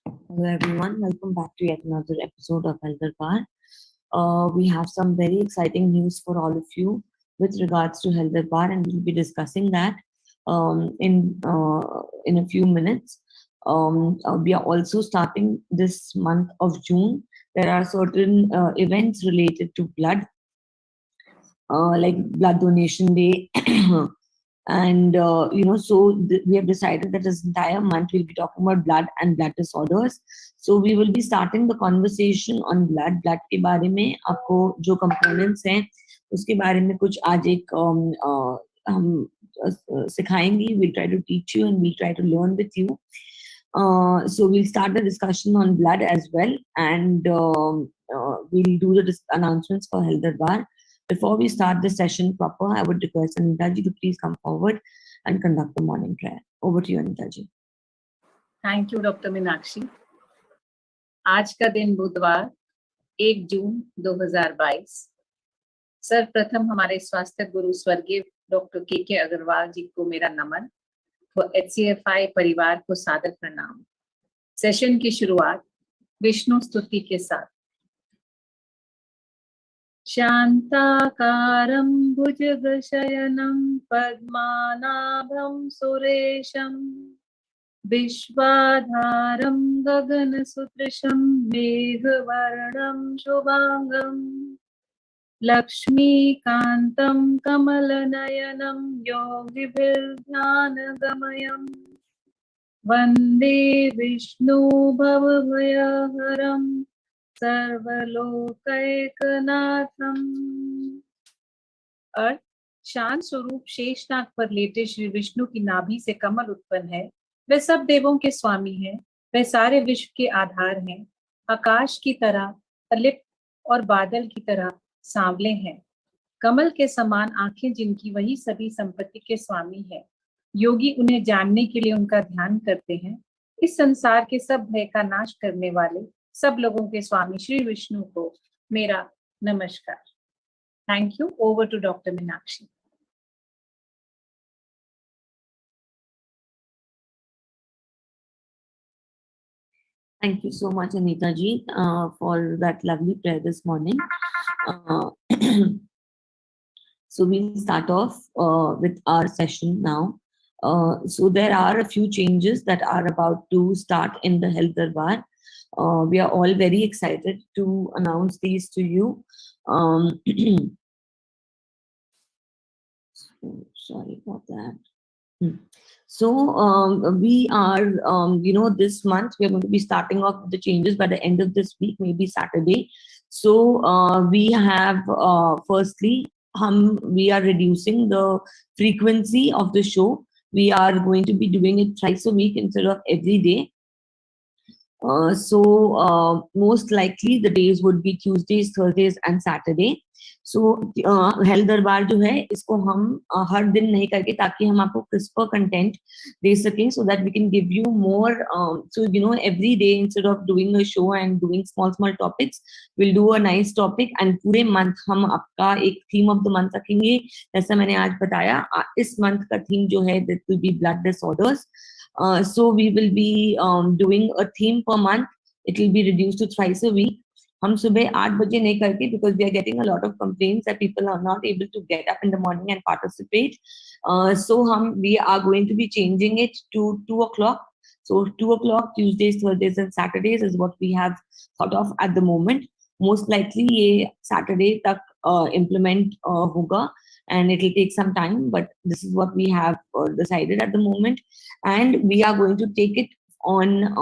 Hello everyone, welcome back to yet another episode of Health Darbaar. We have some very exciting news for all of you with regards to Health Darbaar, and we'll be discussing that in a few minutes. We are also starting this month of June. There are certain events related to blood, like Blood Donation Day. And we have decided that this entire month we'll be talking about blood and blood disorders. So we will be starting the conversation on blood के बारे में आपको जो components हैं उसके बारे में कुछ आज एक हम सिखाएंगे. We'll try to teach you and we'll try to learn with you. So we'll start the discussion on blood as well, and we'll do the announcements for Health Darbaar. Before we start the session proper, I would request Anita ji to please come forward and conduct the morning prayer. Over to you, Anita ji. Thank you doctor Meenakshi. आज का दिन बुधवार 1 जून 2022. सर्वप्रथम हमारे स्वास्थ्य गुरु स्वर्गीय doctor के अग्रवाल जी को मेरा नमन व HCFI परिवार को सादर प्रणाम. सेशन की शुरुआत विष्णु स्तुति के साथ. शांताकारं भुजगशयनं पद्मनाभं सुरेशं विश्वाधारं गगनसदृशं मेघवर्णं शुभांगं लक्ष्मीकान्तं कमलनयनं योगिभिर्ध्यानगमयं वन्दे विष्णु भवभयहरं सर्वलोकैकनाथम. अर्थ: शांत स्वरूप शेषनाग पर लेटे श्री विष्णु की नाभि से कमल उत्पन्न है. वे सब देवों के स्वामी हैं. वे सारे विश्व के आधार हैं. आकाश की तरह अलिप्त और बादल की तरह सांवले हैं. कमल के समान आंखें जिनकी, वही सभी संपत्ति के स्वामी है. योगी उन्हें जानने के लिए उनका ध्यान करते हैं. इस संसार के सब भय का नाश करने वाले सब लोगों के स्वामी श्री विष्णु को मेरा नमस्कार. Thank you. Over to doctor Meenakshi. Thank you so much, Anita ji, for that lovely prayer this morning. So we'll start off with our session now. So there are a few changes that are about to start in the Health Darbaar. We are all very excited to announce these to you. Sorry about that. So we are, this month we are going to be starting off with the changes by the end of this week, maybe Saturday. So we have, firstly, we are reducing the frequency of the show. We are going to be doing it thrice a week instead of every day. So most likely the days would be Tuesdays, Thursdays and Saturday. So Health Darbaar जो है इसको हम हर दिन नहीं करके ताकि हम आपको crisper content दे सकें, so that we can give you more. So every day instead of doing a show and doing small topics, we'll do a nice topic and पूरे month हम आपका एक theme of the month रखेंगे. जैसा मैंने आज बताया, इस month का theme जो है that will be blood disorders. So we will be doing a theme per month. It will be reduced to thrice a week. हम सुबह 8 बजे नहीं करके, because we are getting a lot of complaints that people are not able to get up in the morning and participate. So we are going to be changing it to 2 o'clock. So 2 o'clock Tuesdays, Thursdays and Saturdays is what we have thought of at the moment. Most likely ये Saturday तक implement होगा. And it will take some time, but this is what we have decided at the moment. And we are going to take it on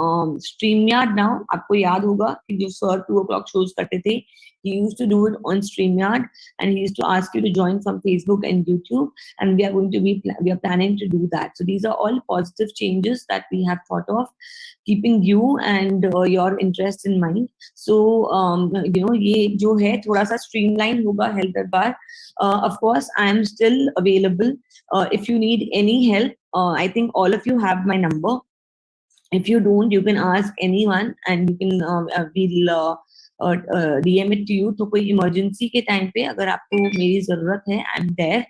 StreamYard now. आपको याद होगा कि जो sir 2 o'clock shows करते थे, he used to do it on StreamYard, and he used to ask you to join from Facebook and YouTube, and we are planning to do that. So these are all positive changes that we have thought of, keeping you and your interest in mind. So ये जो है थोड़ा सा streamline होगा Health Darbaar. Of course, I am still available. If you need any help, I think all of you have my number. If you don't, you can ask anyone, and you can DM it to you. तो कोई emergency के time पे अगर आपको मेरी जरूरत है, I am there.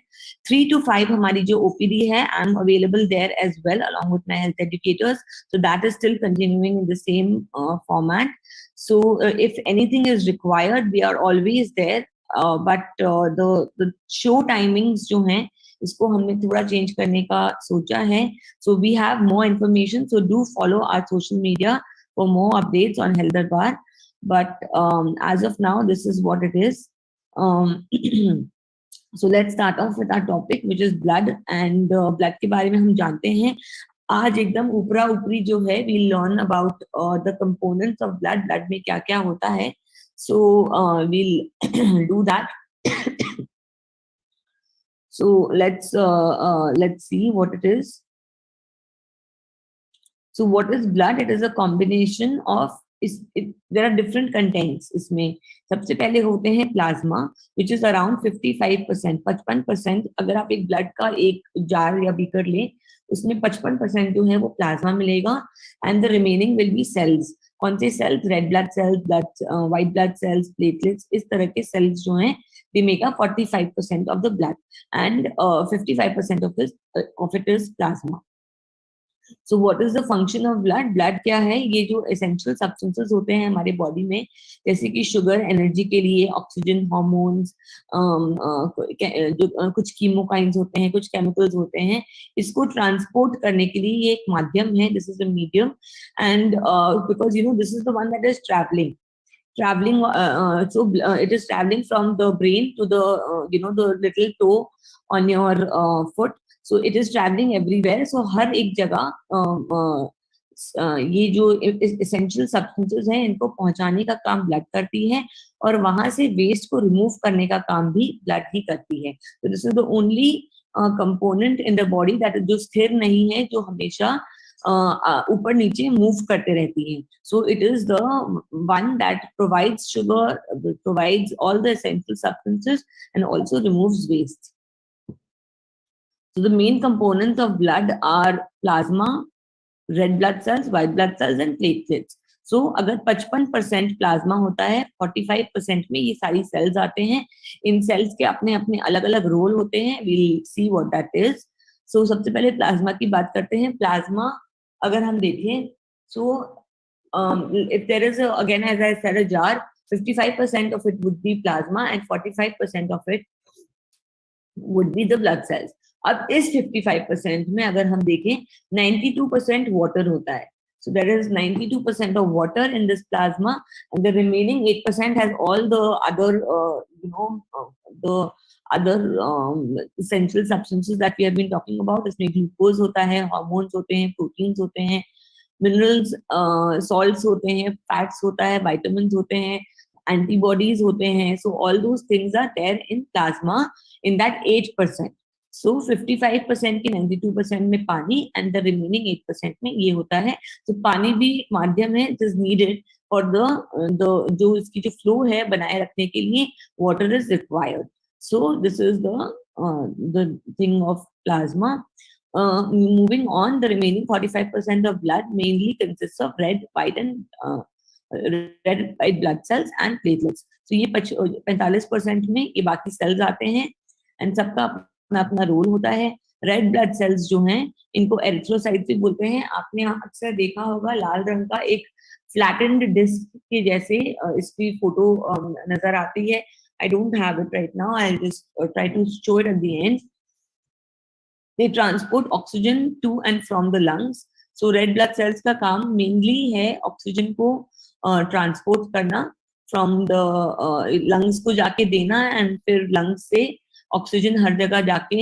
3 to 5 हमारी जो OPD है, I am available there as well along with my health educators. So that is still continuing in the same format. So if anything is required, we are always there. But the show timings जो हैं, इसको हमने थोड़ा change करने का सोचा है. So we have more information. So do follow our social media for more updates on Health Darbaar. But as of now, this is what it is. So let's start off with our topic, which is blood. And blood के बारे में हम जानते हैं. आज एकदम ऊपरा ऊपरी जो है, we learn about the components of blood. Blood में क्या क्या होता है. So we'll do that. So let's see what it is. So what is blood? It is a combination of there are different contents इसमें. सबसे पहले होते हैं प्लाज्मा, which is around 55%. 55%. अगर आप एक ब्लड का एक जार या बीकर लें, उसमें 55% जो है वो प्लाज्मा मिलेगा. And the remaining will be cells. कौन से cells? Red blood cells, white blood cells, platelets, इस तरह के सेल्स जो हैं, they make up 45% of the blood, and 55% of it is plasma. So what is the function of blood? Blood क्या है? ये जो essential substances होते हैं हमारे बॉडी में, जैसे कि शुगर एनर्जी के लिए, ऑक्सीजन, हार्मोन्स, जो कुछ कीमोकाइंस होते हैं, कुछ केमिकल्स होते हैं, इसको ट्रांसपोर्ट करने के लिए ये एक माध्यम है. This is the medium. And because this is the one that is traveling, so it is traveling from the brain to the the little toe on your foot. So it is traveling everywhere. So हर एक जगह ये जो essential substances हैं, इनको पहुंचाने का काम blood करती है, और वहां से वेस्ट को रिमूव करने का काम भी ब्लड ही करती है. So this is the only component in the body that जो स्थिर नहीं है, जो हमेशा ऊपर नीचे मूव करते रहती है. So it is the one that provides sugar, provides all the essential substances, and also removes waste. So the main components of blood are plasma, red blood cells, white blood cells, and platelets. So अगर 55% plasma होता है, 45% में ये सारी sales आते हैं. इन sales के अपने अपने अलग अलग रोल होते हैं. We'll see what that is. So सबसे पहले प्लाज्मा की बात करते हैं. प्लाज्मा अगर हम देखें, so if there is again, as I said, a jar, 55% of it would be plasma and 45% of it would be the blood cells. अब इस 55% में अगर हम देखें, 92% water होता है. So there is 92% of water in this plasma, and the remaining 8% has all the other, the other essential substances that we have been talking about. इसमें glucose होता है, hormones होते हैं, proteins होते हैं, minerals, salts होते हैं, fats होता है, vitamins होते हैं, antibodies होते हैं. So all those things are there in plasma in that 8%. So 55% की 92% में पानी, and the remaining 8% में ये होता है. तो पानी भी माध्यम है, it is needed for the जो इसकी जो flow है बनाए रखने के लिए, water is required. So this is the thing of plasma. Moving on, the remaining 45% of blood mainly consists of red, white blood cells and platelets. So ये 45% में ये बाकी cells आते हैं, and सबका अपना अपना रोल होता है. रेड ब्लड सेल्स जो हैं, इनको एरिथ्रोसाइट्स भी बोलते हैं. आपने अक्सर देखा होगा लाल रंग का एक फ्लैटेंड डिस्क के जैसे इसकी फोटो नजर आती है. I don't have it right now. I'll just try to show it at the end. They transport oxygen to and from the lungs. So red blood cells का काम mainly है oxygen को transport करना from the lungs को जाके देना, and फिर lungs से ऑक्सीजन हर जगह जाके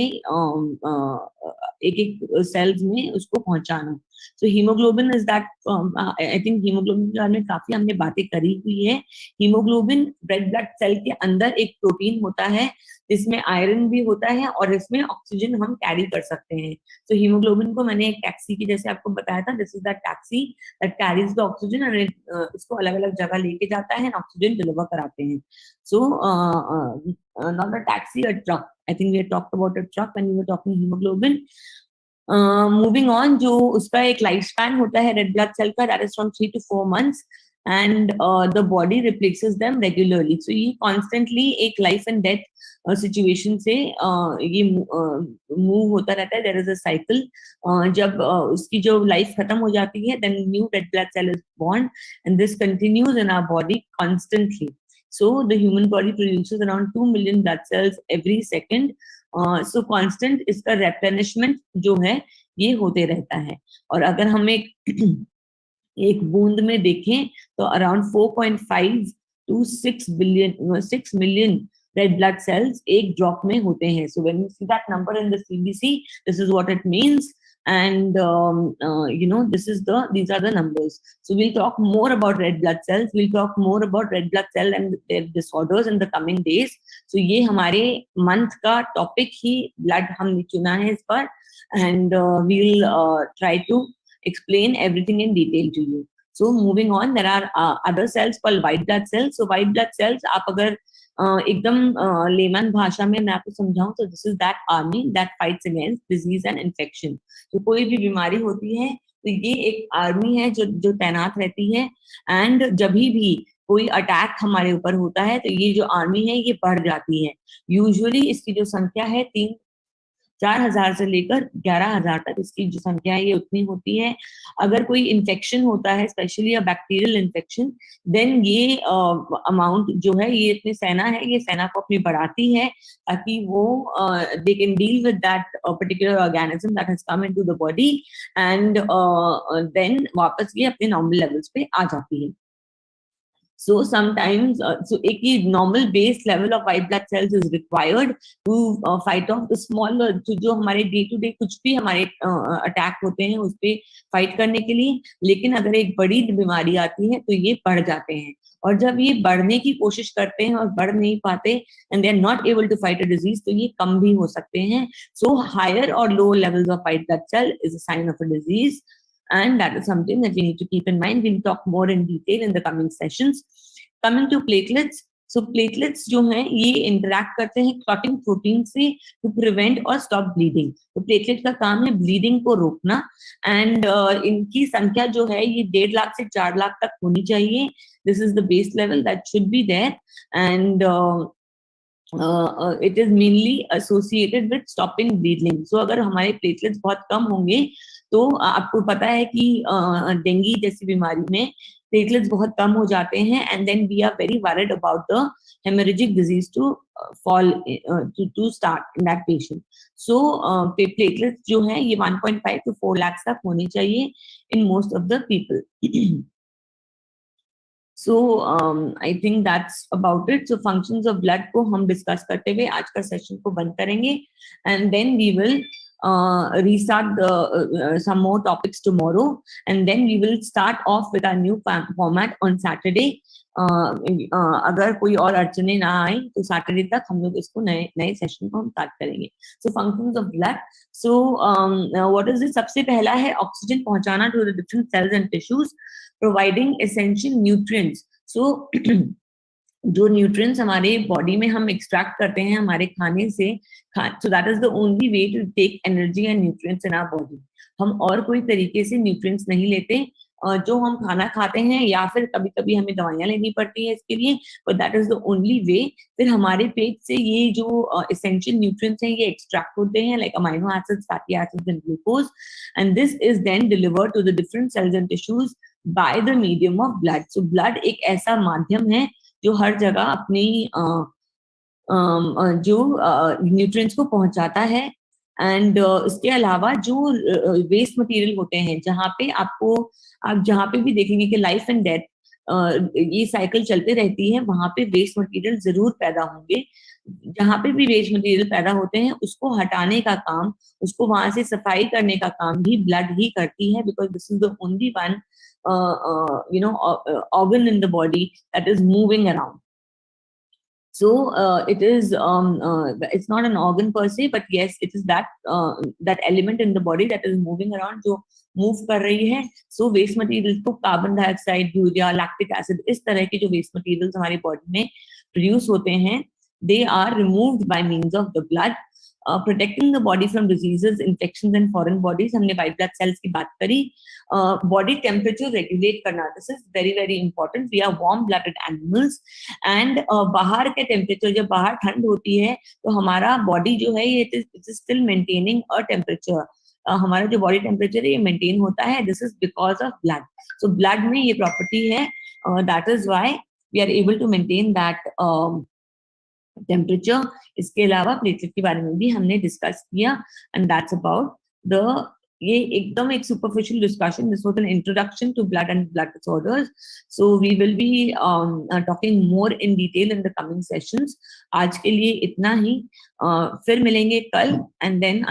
एक एक सेल्स में उसको पहुंचाना. So hemoglobin is that, I think hemoglobin के बारे में काफी हमने बातें करी हुई है. हीमोग्लोबिन रेड ब्लड सेल के अंदर एक प्रोटीन होता है जिसमें आयरन भी होता है, और इसमें ऑक्सीजन हम कैरी कर सकते हैं. तो हीमोग्लोबिन को मैंने एक टैक्सी की जैसे आपको बताया था, this is that taxi that carries the oxygen, और इसको अलग अलग जगह लेके जाता है, ऑक्सीजन डिलीवर कराते हैं. सो not a taxi, a truck. I think we had talked about a truck when we were talking hemoglobin. Moving on, जो उसका एक लाइफ स्पैन होता है रेड ब्लड सेल का, that is from 3 to 4 months, and the body replaces them regularly. So ये constantly एक life and death situation से ये move होता रहता है. There is a cycle. जब उसकी जो life खत्म हो जाती है, then new red blood cell is born, and this continues in our body constantly. So the human body produces around 2 million blood cells every second. So constant इसका replenishment जो है ये होते रहता है. और अगर हम एक बूंद में देखें तो around 4.5 to 6 million red blood cells एक ड्रॉप में होते हैं. So when you see that number in the CBC, this is what it means, and these are the numbers. So we'll talk more about red blood cells. We'll talk more about red blood cell and their disorders in the coming days. So ये हमारे month का topic ही blood हमने चुना है इस पर, and we'll try to explain everything in detail to you. So moving on, there are other cells called white blood cells. So white blood cells, आप अगर एकदम लेमन भाषा में मैं आपको समझाऊं तो this is that army that fights against disease and infection. तो कोई भी बीमारी होती है तो ये एक आर्मी है जो तैनात रहती है, एंड जब भी कोई अटैक हमारे ऊपर होता है तो ये जो आर्मी है ये बढ़ जाती है. यूजुअली इसकी जो संख्या है 4,000 से लेकर 11,000 तक इसकी जो संख्या है ये उतनी होती है. अगर कोई इन्फेक्शन होता है, specially a bacterial infection, then ये अमाउंट जो है, ये इतनी सेना है, ये सेना को अपनी बढ़ाती है ताकि वो they can deal with that particular organism that has come into the body, and then वापस ये अपने नॉर्मल लेवल्स पे आ जाती है. So sometimes, so एक ये normal base level of white blood cells is required to fight off the smaller, जो हमारे day to day कुछ भी हमारे attack होते हैं उस पे fight करने के लिए. लेकिन अगर एक बड़ी बीमारी आती है तो ये बढ़ जाते हैं, और जब ये बढ़ने की कोशिश करते हैं और बढ़ नहीं पाते and they are not able to fight a disease, तो ये कम भी हो सकते हैं. So higher or lower levels of white blood cell is a sign of a disease. And that is something that we need to keep in mind. We'll talk more in detail in the coming sessions. Coming to platelets, so platelets जो हैं ये interact करते हैं clotting protein से to prevent or stop bleeding. तो platelet का काम है bleeding को रोकना, and इनकी संख्या जो है ये 1.5 लाख से 4 लाख तक होनी चाहिए. This is the base level that should be there, and it is mainly associated with stopping bleeding. So अगर हमारे platelets बहुत कम होंगे तो आपको पता है कि डेंगू जैसी बीमारी में प्लेटलेट्स बहुत कम हो जाते हैं, and then we are very worried about the hemorrhagic disease to fall to start in that patient. So platelets जो हैं ये 1.5 to 4 लाख तक होने चाहिए in most of the people. So I think that's about it. So functions of blood को हम discuss करते हुए आज का सेशन को बंद करेंगे, and then we will restart some more topics tomorrow, and then we will start off with our new format on Saturday. अगर कोई और अड़चने ना आए तो सैटरडे तक हम लोग इसको नए सेशन को हम स्टार्ट करेंगे. So functions of blood. So what is it? सबसे पहला है ऑक्सीजन पहुंचाना to the different cells and tissues, providing essential nutrients. So जो न्यूट्रिएंट्स हमारे बॉडी में हम एक्सट्रैक्ट करते हैं हमारे खाने से, so that is the only way to take energy and nutrients in our body. हम और कोई तरीके से न्यूट्रिएंट्स नहीं लेते. जो हम खाना खाते हैं या फिर कभी कभी हमें दवाइयां लेनी पड़ती है इसके लिए, but that is the only वे. फिर हमारे पेट से ये जो एसेंशियल न्यूट्रिएंट्स हैं ये एक्सट्रैक्ट होते हैं, like amino acids, fatty acids and glucose, and this is then delivered to the different cells and tissues by the medium of blood. So blood एक ऐसा माध्यम है जो हर जगह अपनी जो न्यूट्रिएंट्स को पहुंचाता है. एंड इसके अलावा जो वेस्ट मटेरियल होते हैं, आप जहाँ पे भी देखेंगे कि लाइफ एंड डेथ ये साइकिल चलते रहती है, वहां पे वेस्ट मटेरियल जरूर पैदा होंगे. जहाँ पे भी वेस्ट मटेरियल पैदा होते हैं उसको हटाने का काम, उसको वहां से सफाई करने का काम भी ब्लड ही करती है, because this is the only one organ in the body that is moving around. So it is it's not an organ per se, but yes, it is that element in the body that is moving around, जो move कर रही है. So waste materials को carbon dioxide, urea, lactic acid, इस तरह के जो waste materials हमारी बॉडी में प्रोड्यूस होते हैं, they are removed by means of the blood. Protecting the body from diseases, infections and foreign bodies, हमने व्हाइट ब्लड सेल्स की बात करी। बॉडी टेम्परेचर रेगुलेट करना, this is very very important, we are warm blooded animals, and बाहर के temperature, जब बाहर ठंड होती है तो हमारा बॉडी जो है ये it is still maintaining a temperature, हमारा जो बॉडी टेम्परेचर है ये मेंटेन होता है, this is because of blood. So blood में ये प्रॉपर्टी है, that is why we are able to maintain that temperature. इसके अलावा प्लेटलेट के बारे में भी हमने डिस्कस किया, एंड दैट्स अबाउट द, ये एकदम एक superficial discussion, this was an introduction to blood and blood disorders, so we will be talking more in detail in the coming sessions. आज के लिए इतना ही, फिर मिलेंगे कल, एंड देन